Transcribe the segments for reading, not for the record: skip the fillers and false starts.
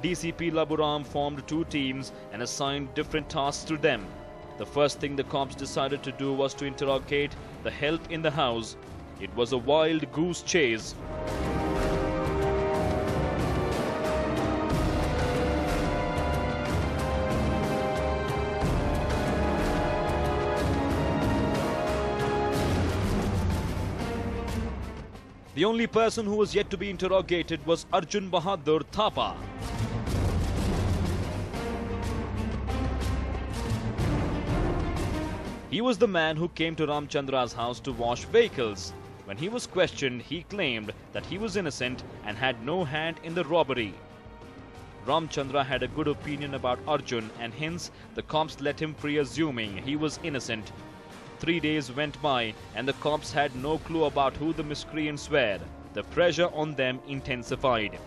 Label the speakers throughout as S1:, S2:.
S1: DCP Laburam formed two teams and assigned different tasks to them. The first thing the cops decided to do was to interrogate the help in the house. It was a wild goose chase. The only person who was yet to be interrogated was Arjun Bahadur Thapa. He was the man who came to Ramchandra's house to wash vehicles. When he was questioned, he claimed that he was innocent and had no hand in the robbery. Ramchandra had a good opinion about Arjun and hence the cops let him free assuming he was innocent. 3 days went by and the cops had no clue about who the miscreants were. The pressure on them intensified.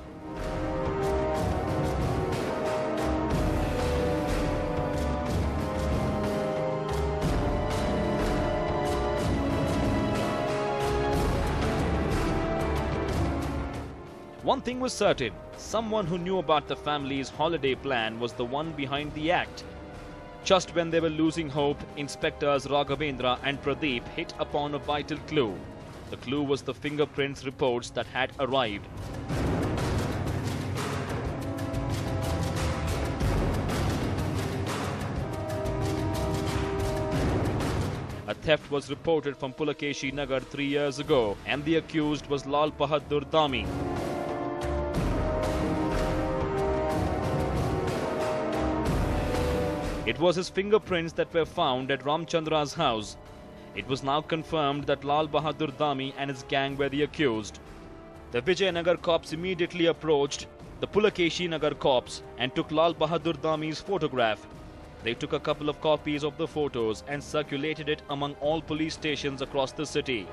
S1: One thing was certain, someone who knew about the family's holiday plan was the one behind the act. Just when they were losing hope, Inspectors Raghavendra and Pradeep hit upon a vital clue. The clue was the fingerprints reports that had arrived. A theft was reported from Pulakeshi Nagar 3 years ago and the accused was Lal Bahadur Dami. It was his fingerprints that were found at Ramchandra's house. It was now confirmed that Lal Bahadur Dami and his gang were the accused. The Vijayanagar cops immediately approached the Pulakeshi Nagar cops and took Lal Bahadur Dami's photograph. They took a couple of copies of the photos and circulated it among all police stations across the city.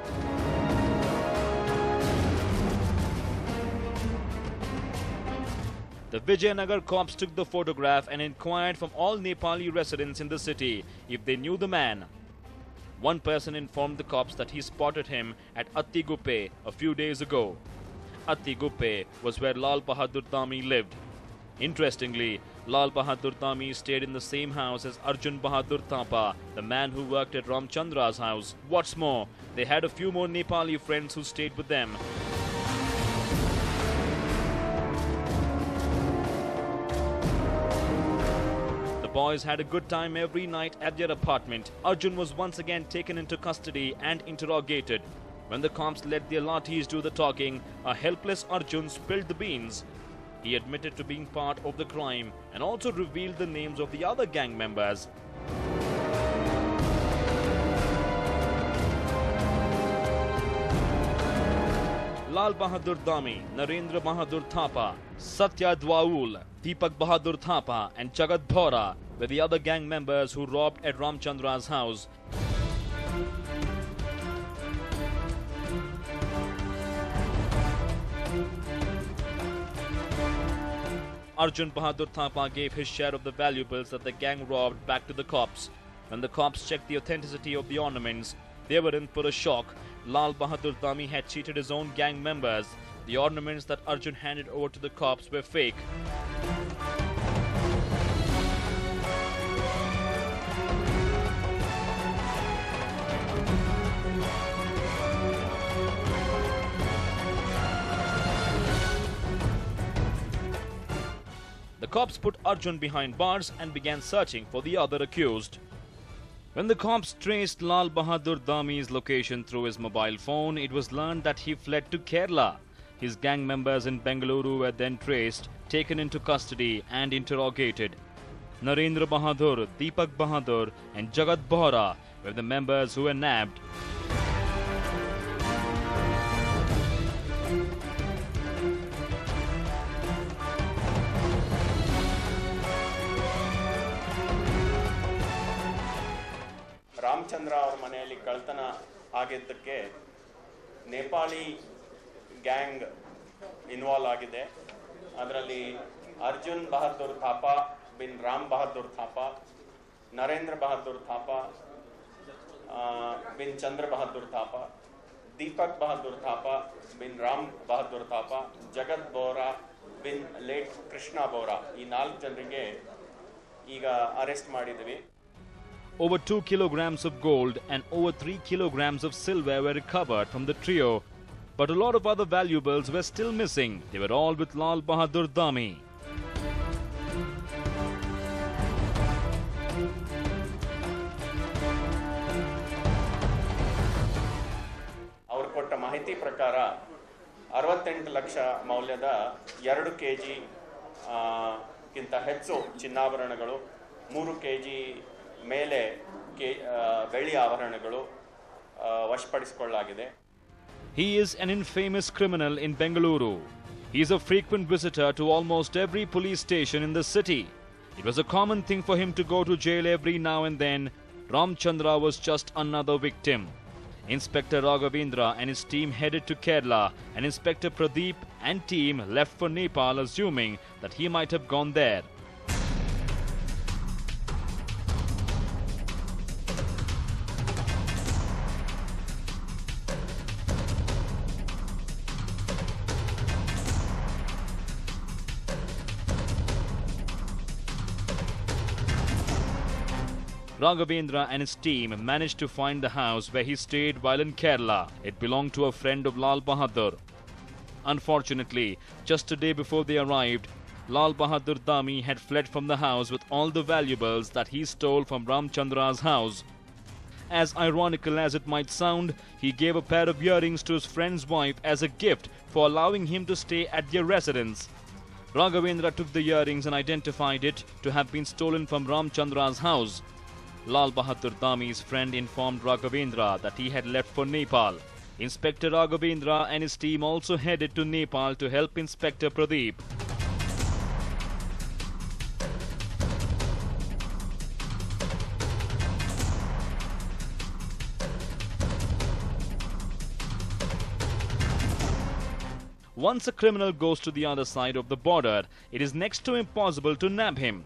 S1: The Vijayanagar cops took the photograph and inquired from all Nepali residents in the city if they knew the man. One person informed the cops that he spotted him at Attiguppe a few days ago. Attiguppe was where Lal Bahadur Dami lived. Interestingly, Lal Bahadur Dami stayed in the same house as Arjun Bahadur Thapa, the man who worked at Ramchandra's house. What's more, they had a few more Nepali friends who stayed with them. The boys had a good time every night at their apartment. Arjun was once again taken into custody and interrogated. When the cops let their lathis do the talking, a helpless Arjun spilled the beans. He admitted to being part of the crime and also revealed the names of the other gang members. Lal Bahadur Dami, Narendra Bahadur Thapa, Satya Dwaul, Deepak Bahadur Thapa and Jagat Bhora were the other gang members who robbed at Ramchandra's house. Arjun Bahadur Thapa gave his share of the valuables that the gang robbed back to the cops. When the cops checked the authenticity of the ornaments, they were in for a shock. Lal Bahadur Dami had cheated his own gang members. The ornaments that Arjun handed over to the cops were fake. The cops put Arjun behind bars and began searching for the other accused. When the cops traced Lal Bahadur Dami's location through his mobile phone, it was learned that he fled to Kerala. His gang members in Bengaluru were then traced, taken into custody and interrogated. Narendra Bahadur, Deepak Bahadur and Jagat Bhora were the members who were nabbed.
S2: Ramachandra ಅವರ ಮನೆಯಲ್ಲಿ ಕಳ್ಳತನ ಆಗಿದ್ದಕ್ಕೆ Nepali gang involve ಆಗಿದೆ. ಅದರಲ್ಲಿ Arjun Bahadur Thapa bin Ram Bahadur Thapa, Narendra Bahadur Thapa bin ಚಂದ್ರ Bahadur Thapa, Deepak Bahadur Thapa bin Ram Bahadur Thapa, ಜಗತ್ Bora bin late Krishna Bora, ಈ 4 ಜನರಿಗೆ ಈಗ arrest ಮಾಡಿದ್ವಿ.
S1: Over 2 kilograms of gold and over 3 kilograms of silver were recovered from the trio, but a lot of other valuables were still missing. They were all with Lal Bahadur Dami.
S2: ಅವರು ಕೊಟ್ಟ ಮಾಹಿತಿ ಪ್ರಕಾರ 68 ಲಕ್ಷ ಮೌಲ್ಯದ 2 kg ಗಿಂತ ಹೆಚ್ಚು ಚಿನ್ನಾಭರಣಗಳು, 3 kg ಮೇಲೆ ಬೆಳ್ಳಿ ಆಭರಣಗಳು ವಶಪಡಿಸಿಕೊಳ್ಳಲಾಗಿದೆ.
S1: He is an infamous criminal in Bengaluru. He is a frequent visitor to almost every police station in the city. It was a common thing for him to go to jail every now and then. Ramchandra was just another victim. Inspector Raghavendra and his team headed to Kerala, and Inspector Pradeep and team left for Nepal assuming that he might have gone there. Raghavendra and his team managed to find the house where he stayed while in Kerala. It belonged to a friend of Lal Bahadur. Unfortunately, just a day before they arrived, Lal Bahadur Dami had fled from the house with all the valuables that he stole from Ramchandra's house. As ironical as it might sound, he gave a pair of earrings to his friend's wife as a gift for allowing him to stay at their residence. Raghavendra took the earrings and identified it to have been stolen from Ramchandra's house. Lal Bahadur Dami's friend informed Raghavendra that he had left for Nepal. Inspector Raghavendra and his team also headed to Nepal to help Inspector Pradeep. Once a criminal goes to the other side of the border, it is next to impossible to nab him.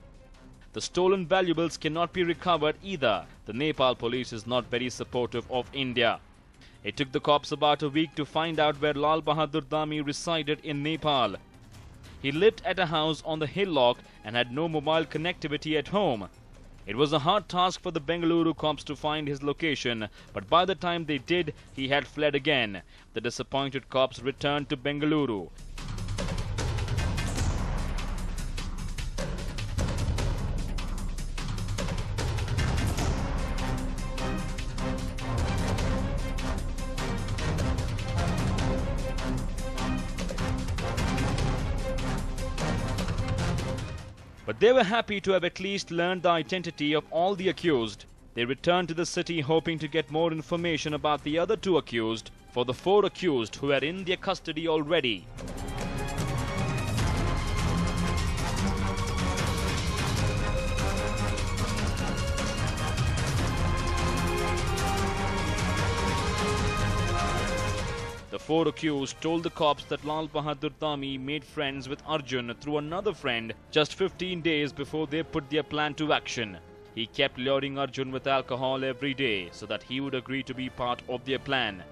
S1: The stolen valuables cannot be recovered either. The Nepal police is not very supportive of India. It took the cops about a week to find out where Lal Bahadur Dami resided in Nepal. He lived at a house on the hillock and had no mobile connectivity at home. It was a hard task for the Bengaluru cops to find his location, but by the time they did, he had fled again. The disappointed cops returned to Bengaluru. But they were happy to have at least learned the identity of all the accused. They returned to the city hoping to get more information about the other 2 accused, for the 4 accused who are in their custody already. The 4 accused told the cops that Lal Bahadur Dami made friends with Arjun through another friend just 15 days before they put their plan to action. He kept luring Arjun with alcohol every day so that he would agree to be part of their plan.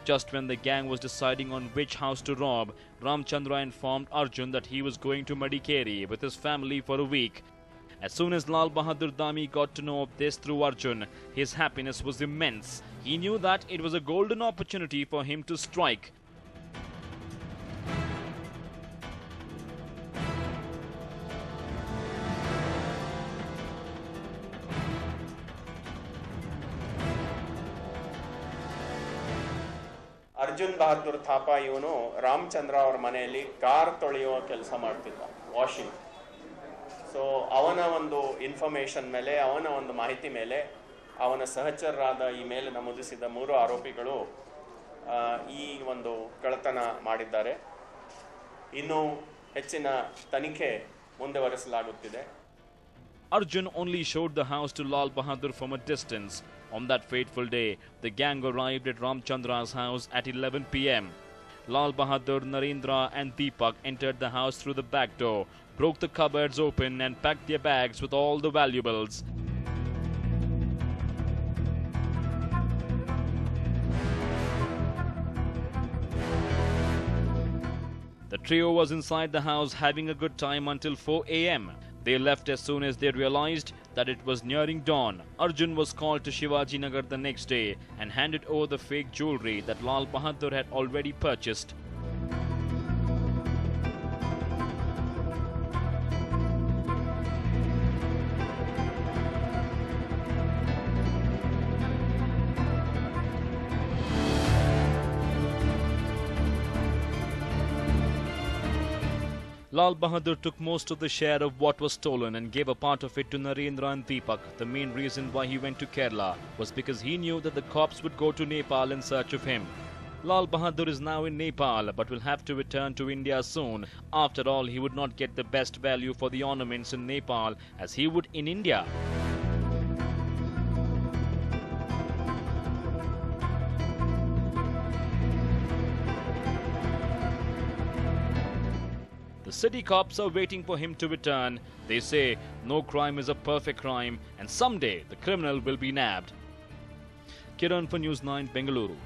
S1: Just when the gang was deciding on which house to rob, Ramchandra informed Arjun that he was going to Madikeri with his family for a week. As soon as Lal Bahadur Dami got to know of this through Arjun, his happiness was immense. He knew that it was a golden opportunity for him to strike.
S2: Arjun Bahadur Thapa ಇವನು ರಾಮಚಂದ್ರ ಅವರ ಮನೆಯಲ್ಲಿ car ತೊಳೆಯುವ ಕೆಲಸ ಮಾಡ್ತಿದ್ದ, washing. So ಅವನ ಒಂದು information ಮೇಲೆ, ಅವನ ಒಂದು ಮಾಹಿತಿ ಮೇಲೆ ಅವನ ಸಹಚರರಾದ ಈ ಮೇಲೆ ನಮೂದಿಸಿದ 3 ಆರೋಪಿಗಳು ಈ ಒಂದು ಕಳ್ಳತನ ಮಾಡಿದ್ದಾರೆ. ಇನ್ನು ಹೆಚ್ಚಿನ ತನಿಖೆ ಮುಂದುವರಿಸಲಾಗುತ್ತಿದೆ.
S1: Arjun only showed the house to Lal Bahadur from a distance. On that fateful day, the gang arrived at Ramchandra's house at 11 p.m. Lal Bahadur, Narendra and Deepak entered the house through the back door, broke the cupboards open and packed their bags with all the valuables. trio was inside the house having a good time until 4 a.m. They left as soon as they realized that it was nearing dawn. Arjun was called to Shivaji Nagar the next day and handed over the fake jewelry that Lal Bahadur had already purchased. Lal Bahadur took most of the share of what was stolen and gave a part of it to Narendra and Deepak. The main reason why he went to Kerala was because he knew that the cops would go to Nepal in search of him. Lal Bahadur is now in Nepal but will have to return to India soon. After all, he would not get the best value for the ornaments in Nepal as he would in India. The city cops are waiting for him to return. They say no crime is a perfect crime and someday the criminal will be nabbed. Kiran for News 9, Bengaluru.